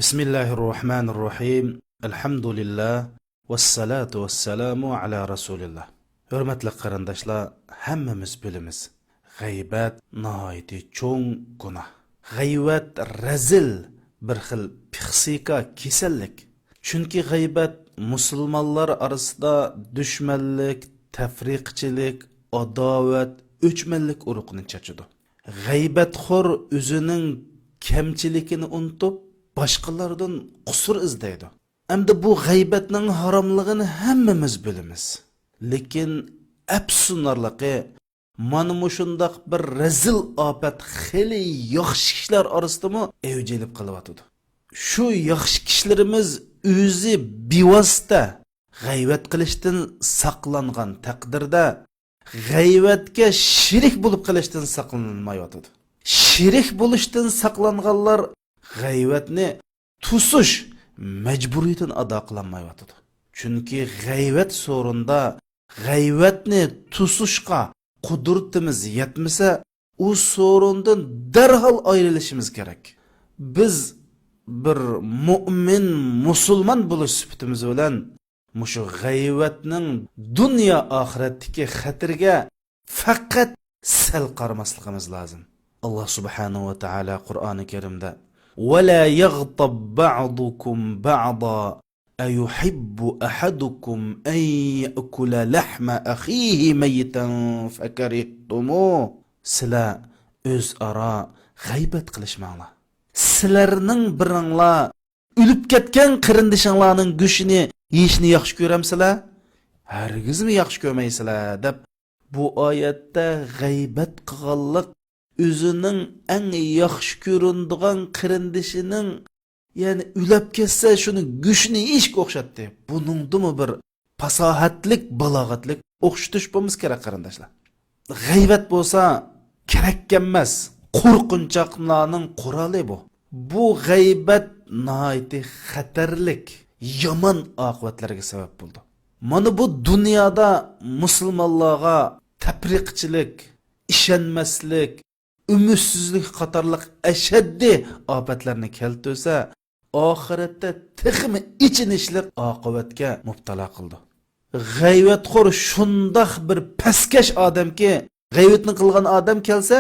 بسم الله الرحمن الرحيم الحمد لله والصلاة والسلام على رسول الله. Hürmetli qarindoshlar, hammamiz bilamiz. G'aybat nihoyatda cho'ng gunoh. G'aybat razil bir xil psixika kasallik. Chunki g'aybat musulmonlar orasida dushmanlik, tafriqchilik, adovat, o'chmanlik urug'ini chachidi. G'aybatxo'r o'zining kamchiligini unutib boshqalardan qusur izlaydi. Endi bu g'aybatning haromligini hammamiz bilamiz. Lekin afsunarligi mana mushundaq bir razil ofat xeli yaxshi kishilar orasidami evjilib qilyotdi. Shu yaxshi kishilarimiz o'zi bevosita g'aybat qilishdan saqlangan taqdirda g'aybatga shirik bo'lib qilishdan saqlanmayotdi. Shirik bo'lishdan saqlanganlar g'aybatni tusish majburiyatini ado qilmayotdi. Chunki g'aybat so'rinda g'aybatni tusishga qudratimiz yetmasa, u so'rindan darhol ayrilishimiz kerak. Biz bir mu'min, musulmon bo'lish sifatimiz bilan mushu g'aybatning dunyo oxiratdagi xatirga faqat sal qaramasligimiz lozim. Allah subhanahu va taolo Qur'oni Karimda ولا يغضب بعضكم بعضا أيحب أحدكم أن يأكل لحم أخيه ميتا فكرهتموه. سلا öz ara g'aybat qilishmanglar. Sizlarning biringlar o'lib ketgan qarindishinglarning go'shini yeyishni yaxshi ko'ramsizlar? Hargizmi yaxshi ko'rmaysizlar deb bu oyatda g'aybat qilganlik o'zining eng yaxshi ko'rinadigan qarindishining, ya'ni o'lib ketsa shuni go'shini yeyishga o'xshatdi. Buningdimi bir fasohatlik, balog'atlik o'xshatish bo'lmasa kerak qarindoshlar. G'aybat bo'lsa kerak emas, qo'rqinchoqlarning quroli bu. Bu g'aybat nihoyatda xatarlik, yomon oqibatlarga sabab bo'ldi. Mana bu dunyoda musulmonlarga tafriqchilik, ishonmaslik, ümidsizlik qatorliq ashaddiy ofatlarni keltirsa, oxiratda texmi ichinishlik oqibatga mubtalo qildi. G'ayvatxo'r shundoq bir paskash odamki, g'ayvatni qilgan odam kelsa,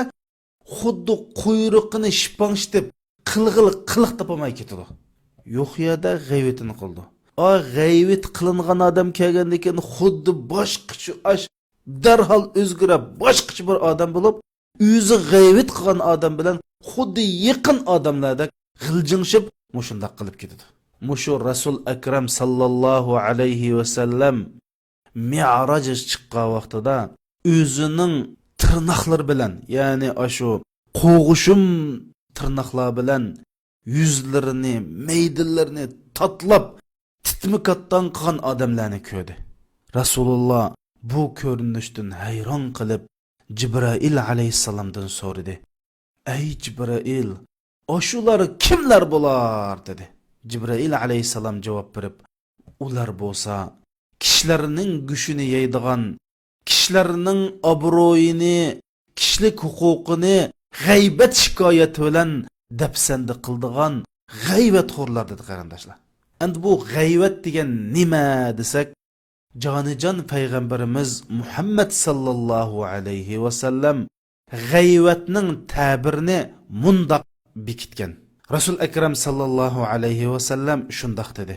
xuddi quyruqini shipangshitib, qiliq topolmay ketadi. Yo'q yerda g'ayvatini qildi. G'ayvat qilingan odam kelgandan keyin xuddi boshqacha darhol o'zgarib, boshqacha bir odam bo'lib, o'zi g'ayvat qilgan odam bilan xuddi yaqin odamlardek g'iljingshib mushundaq qilib ketadi. Mushu Rasul Akram sallallohu alayhi va sallam Mi'raj chiqqan vaqtida o'zining tirnoqlari bilan, ya'ni ashu qo'g'ushum tirnoqlar bilan yuzlarini, maydillarini tatlab titmikatdan qilgan odamlarni ko'rdi. Rasululloh bu ko'rinishdan hayron qilib Cibrail aleyhisselamdan so'radi. Ey Cibrail, oşular kimler bo'lar dedi. Cibrail aleyhisselam javob berib, ular bo'lsa kishilarning go'shini yeydigan, kishilarning obro'yini, kishilik huquqini g'aybat shikoyati bilan dafsanda qildigan g'aybatxo'rlar dedi qarindoshlar. Endi bu g'aybat degan nima desak, Jonijon payg'ambarimiz Muhammad sallallohu alayhi va sallam g'ayvatning ta'birini mundoq bekitgan. Rasul akram sallallohu alayhi va sallam shundoq dedi.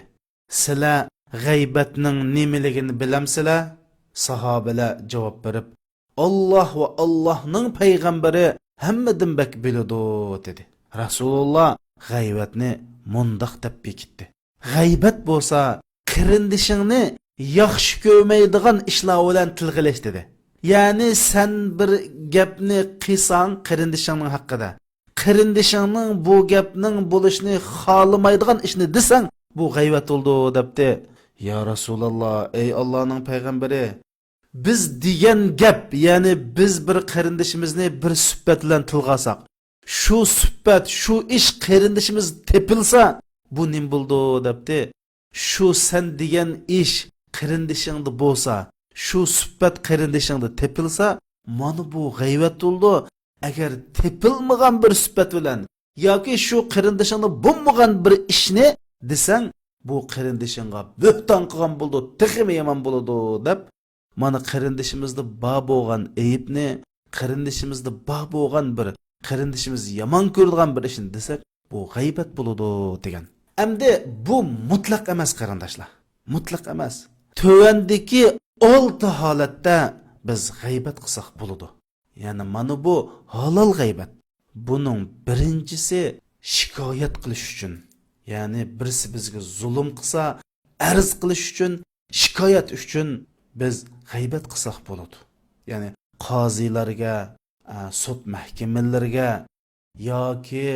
Sizlar g'aybatning nimaligini bilamsizlar? Sahobalar javob berib, Alloh va Allohning payg'ambari hammadan bak biladi dedi. Rasululloh g'ayvatni mundoq deb bekitdi. G'aybat bo'lsa qarindishingni yaxshi ko'rmaydigan ishlar bilan tilg'ilash dedi. Ya'ni sen bir gapni qilsang qarindishingning haqida, qarindishingning bu gapning bo'lishini xohlamaydigan ishni desang, bu g'aybat bo'ldi debdi. Ya Rasululloh, ey Allohning payg'ambari, biz degan gap, ya'ni biz bir qarindishimizni bir suhbat bilan tilg'asak, shu suhbat, shu ish qarindishimiz tepilsa, bu nim bo'ldi debdi. Shu sen degan ish qarindishingda bo'lsa, shu suhbat qarindishingda tepilsa, mana bu g'aybat bo'ldi. Agar tepilmagan bir suhbat bilan, yoki shu qarindishingni bo'lmagan bir ishni desang, bu qarindishingga bo'hton qilgan bo'ldi, texmi yomon bo'ladi deb, mana qarindishimizda bor bo'lgan ayibni, qarindishimizda bor bo'lgan bir qarindishimiz yomon ko'radigan bir ishni desak, bu g'aybat bo'ladi degan. Endi bu mutlaq emas qarindoshlar. Mutlaq emas. Tövendeki 6 holatda biz g'aybat qilsak bo'ladi. Ya'ni mana bu halol g'aybat. Buning birinchisi shikoyat qilish uchun. Ya'ni birisi bizga zulm qilsa, arz qilish uchun, shikoyat uchun biz g'aybat qilsak bo'ladi. Ya'ni qozilarga, sud mahkamalariga yoki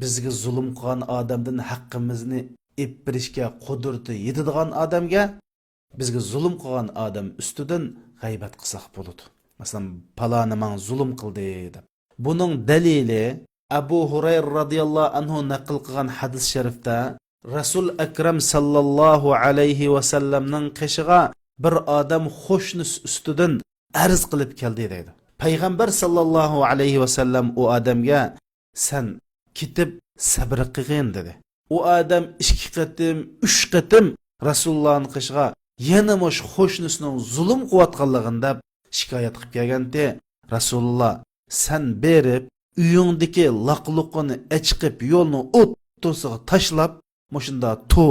bizga zulm qilgan odamdan haqqimizni ep berishga qudrati yetadigan odamga, bizga zulm qilgan odam ustidan g'aybat qilsak bo'ladi. Masalan, paloni men zulm qildi deb. Buning dalili Abu Hurayra radhiyallohu anhu naql qilgan hadis sharifda Rasul Akram sallallohu alayhi va sallamning qishig'a bir odam xo'shnus ustidan arz qilib keldi deydi. Payg'ambar sallallohu alayhi va sallam u odamga sen ketib sabr qilgin dedi. U odam 2 qatim, 3 qatim Rasulullohning qishig'a yana mosh xo'shnusining zulm qilayotganligini deb shikoyat qilib kelganda, Rasululloh sen berib uyingdagi laqluqini chiqib yo'lni o'ttosiga tashlab mushunda to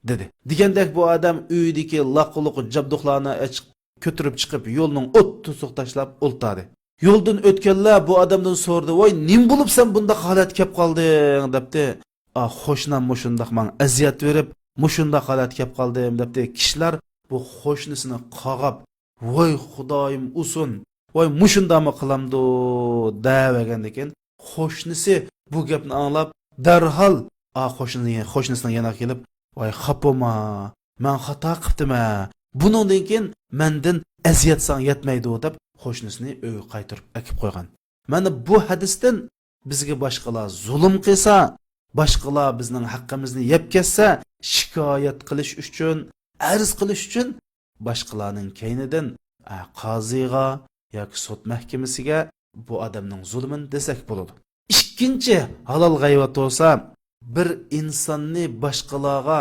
dedi. Degandek bu odam uydagi laqluq jabduqlarni ko'tirib chiqib yo'lning o'ttosiga tashlab o'ltadi. Yo'ldan o'tganlar bu odamdan so'rdi: "Voy, nim bo'lib sen bunda holat kelib qolding?" debdi. Xo'shnam mushundaq men aziyat berib, mushunda holat kelib qoldim debdi. Kishilar bu xo'shnisini qog'ab, "Voy xudoyim usun, voy mushundami qilamdi?" degan ekan. Xo'shnisi bu gapni anglab, darhol xo'shnisining yana kelib, "Voy xapoma, men xato qildim-a. Buningdan keyin mendan aziyat san yetmaydi" deb xo'shnisini uyga qaytarib akib qo'ygan. Mana bu hadisdan bizga boshqalar zulm qilsa, boshqalar bizning haqqimizni yeb ketsa, shikoyat qilish uchun, arz qilish uchun boshqalarning keynidan qoziga yoki sud mahkamasiga bu odamning zulmini desak bo'ladi. Ikkinchi halol g'aybat bo'lsa, bir insonni boshqalarga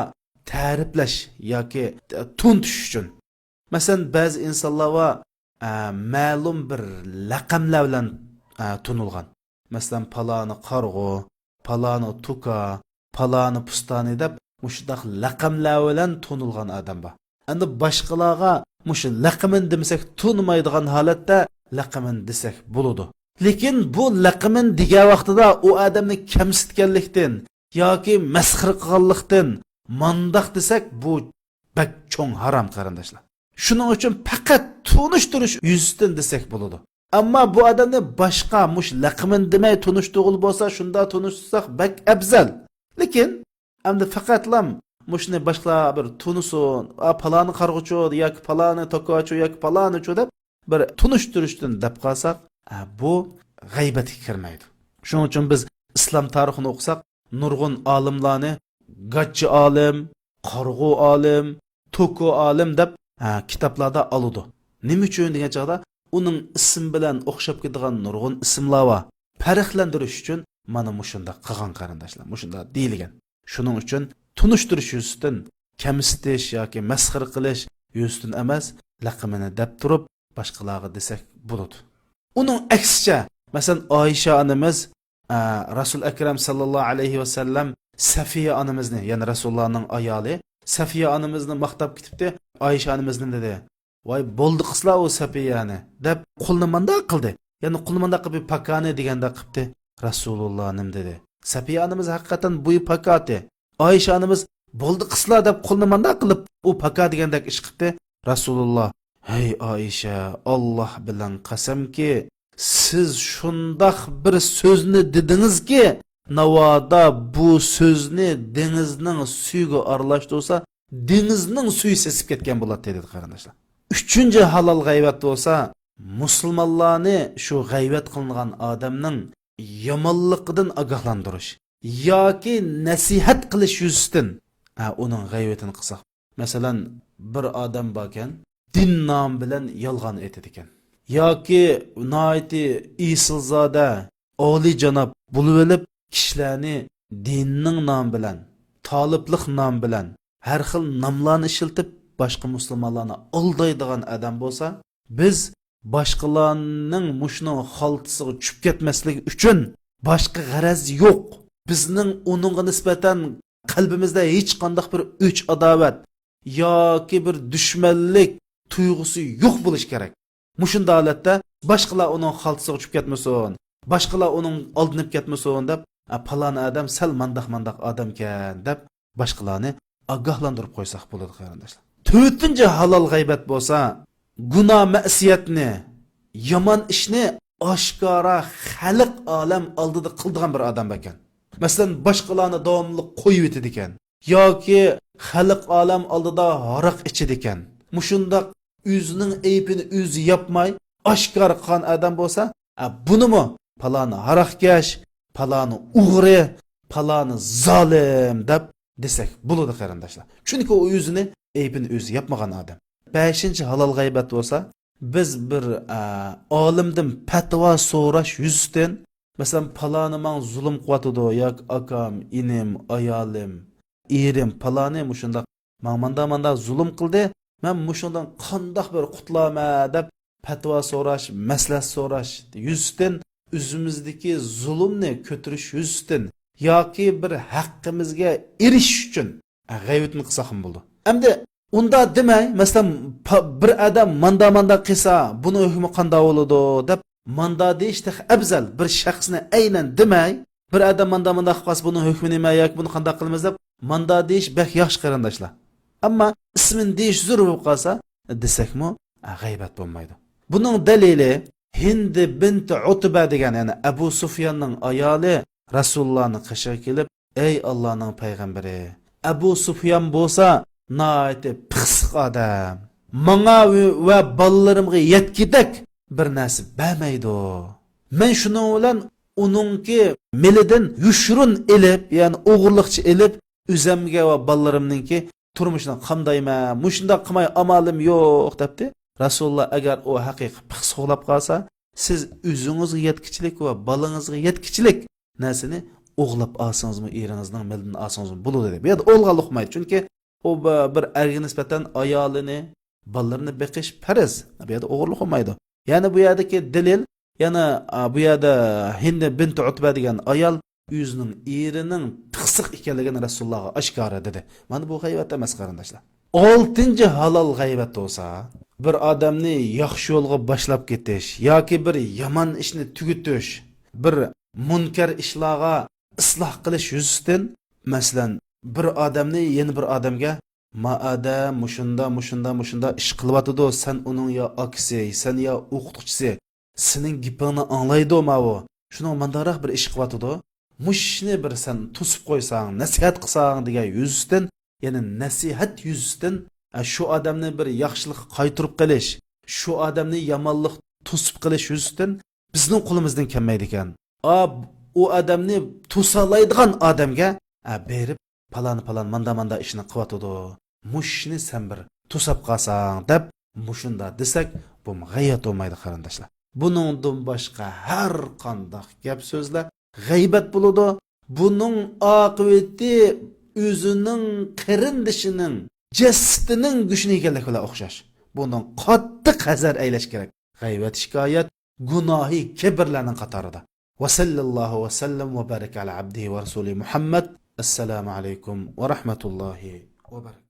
ta'riflash yoki tuntish uchun. Masalan, ba'zi insonlar va ma'lum bir laqamlar bilan tunilgan. Masalan, paloni qarg'u, paloni tuka, paloni pustani deb mushundaq laqamlar bilan tunilgan odam bor. Endi boshqalarga mushu laqamin demasak tunmaydigan holatda laqamin desak bo'ladi. Lekin bu laqamin degan vaqtida u odamni kamsitganlikdan yoki masxir qilganlikdan mandaq desak, bu bak cho'ng harom qarindoshlar. Shuning uchun faqat tunishtirish yuzidan desak bo'ladi. Ammo bu odamni boshqa mush laqamin demay tunishtirib bo'lsa, shunda tunishsak bak afzal. Lekin endi faqatlam mushni boshqa bir tunisun, palani qarg'uchi yoki palani tokochi yoki palani deb bir tunishtirishdan deb qolsak, bu g'aybatga kirmaydi. Shuning uchun biz islom tarixini o'qisak, nurg'un olimlarni gachchi olim, qarg'u olim, toko olim deb kitoblarda oladi. Nima uchun degan chog'da uning ism bilan o'xshab ketadigan nurg'un ismlar va farqlantirish uchun mana mushunda qilgan qarindoshlar, mushunda deyilgan. Shuning uchun tunishtirish yuzidan kamsitish yoki masxir qilish yuzidan emas, laqamini deb turib boshqalarga desak bo'ladi. Uning aksicha, masalan, Oysha onamiz Rasul Akram sallallohu alayhi va sallam Safiya onamizni, ya'ni Rasulullohning ayoli Safiya onamizni maqtab ketibdi. Oysha onamiz nima dedi? "Voy, bo'ldi qislar o Safiyani" deb qo'lni manda qildi. Ya'ni qo'lni manda qilib pakani deganda qilibdi. Rasululloh nim dedi? Safiya onamiz haqiqatan bu pakati. Oysha onamiz bo'ldi qislar deb qo'lni manda qilib u paka degandek ish qilibdi. Rasululloh: "Hey Oysha, Alloh bilan qasamki, siz shundoq bir so'zni dedingizki, navoda bu so'zni dengizning suyga aralashtirsa, dengizning suvi sesib ketgan bo'ladi" dedi qarindoshlar. Üçüncü halal g'aybat bo'lsa, musulmonlarni shu g'aybat qilingan odamning yomonligidan ogohlantirish yoki nasihat qilish yuzidan uning g'aybatini qilsak. Masalan, bir odam borkan, din nom bilan yolg'on aytadi ekan. Yoki noiti isilzoda oliy janob bo'lib olib kishilarni dinning nomi bilan toliblik nomi bilan har xil nomlarni ishiltib boshqa musulmonlarni aldaydigan odam bo'lsa, biz boshqalarning mushning xaltisiga tushib ketmasligi uchun boshqa g'araz yo'q. Bizning uningga nisbatan qalbimizda hech qanday bir o'ch adovat yoki bir dushmanlik tuyg'usi yo'q bo'lish kerak. Mushunda holatda boshqalar uning xaltisiga tushib ketmasin, boshqalar uning oldinib ketmasin deb, "Falon odam sal mandaq odamkan" deb boshqalarni ogohlantirib qo'ysak bo'ladi qarindoshlar. 4-chi halol g'aybat bo'lsa, gunoh ma'siyatni, yomon ishni oshkora xalq olam oldida qildigan bir odam ekan. Masalan, boshqalarni davomli qo'yib etadi ekan yoki xalq olam oldida aroq ichidi ekan. Mushundaq o'zining aybini o'zi yapmay oshkor qilgan odam bo'lsa, bunimi paloni aroqkash, paloni o'g'ri, paloni zolim deb desak bo'ladi qarindoshlar. Chunki u o'zini aybini o'zi yapmagan odam. 5-chi halol g'aybat bo'lsa, biz bir olimdan fatvo so'rash yuzdan, masalan, paloni men zulm qilyotdi yoki akam, inim, ayolim, erim paloni mushunda manda zulm qildi, men mushundan qandoq bir qutlama deb fatvo so'rash, maslahat so'rash yuzdan o'zimizdagi zulmni ko'tarish yuzdan yoki bir haqqimizga erishish uchun g'aybatni qilsak ham bo'ldi. Endi unda demay, masalan, bir odam manda qilsa, buni hukmi qanday bo'ladi deb manda deyishdi afzal. Bir shaxsni aynan demay, bir odam manda qilsa, buni hukmi nima yoki buni qanday qilamiz deb manda deyish bek yaxshi qarindoshlar. Ammo ismini deyish zo'r bo'lib qolsa, desakmi, g'aybat bo'lmaydi. Buning dalili Hind bint Utba degan, ya'ni Abu Sufyonning ayoli Rasulullohning qishiga kelib, "Ey Allohning payg'ambari, Abu Sufyon bo'lsa, naiti pixsiq odam. Menga va bolalarimga yetkidak bir narsa bermaydi. Men shuning bilan uningki milidan yushrun elib, ya'ni o'g'irlikchi elib, o'zimga va bolalarimningki turmushini qamdayman, mushunda qilmay amalim yo'q" debdi. Rasululloh agar u haqiqiy pixsiqlab qolsa, siz o'zingizga yetkichilik va bolangizga yetkichilik narsani o'g'lab olsangizmi, eringizning milidan olsangizmi bo'ladi deb. Bu yerda o'g'ilga uqmaydi, chunki u bir erga nisbatan ayolini, bolalarini beqish farz. Bu yerda o'g'irlik olmaydi. Ya'ni bu yerdagi dalil, yana bu yerda Hind bint Utba degan ayol o'zining erining pixsiq ekanligini Rasulullohga oshkora dedi. Mana bu g'aybat emas qarindoshlar. 6-chi halol g'aybat bo'lsa, bir odamni yaxshi yo'lga boshlab ketish yoki bir yomon ishni tugutish, bir munkar ishlarga isloh qilish yuzasidan, masalan, bir odamni yana bir odamga "Ma'ada mushunda ish qilyotdi, sen uning yo aksi, sen yo o'qituvchisi, sening gapingni anglaydi ma'vo. Shuning mandaroq bir ish qilyotdi. Mushni bir sen to'sib qo'ysang, nasihat qilsang" degan yuzasidan, ya'ni nasihat yuzasidan shu odamni bir yaxshilik qaytirib qilish, shu odamni yomonlik to'sib qilish yuzasidan bizning qo'limizdan kelmaydi ekan. U odamni to'salaydigan odamga berib palon manda ishni qilyotdi. Mushni sen bir to'sab qolsang deb mushunda desak, bu g'aybat bo'lmaydi qarindoshlar. Buningdan boshqa har qanday gap so'zlar g'aybat bo'ladi. Buning oqibati o'zining qarindishining jasdining kuchini ekanligi bilan o'xshash. Bundan qattiq hazar aylash kerak. G'aybat shikoyat gunohi kibrlarning qatorida. Va sallallohu va sallam va baraka ala abdihi va rasuli Muhammad. Assalomu alaykum va rahmatullohi va barakatuh.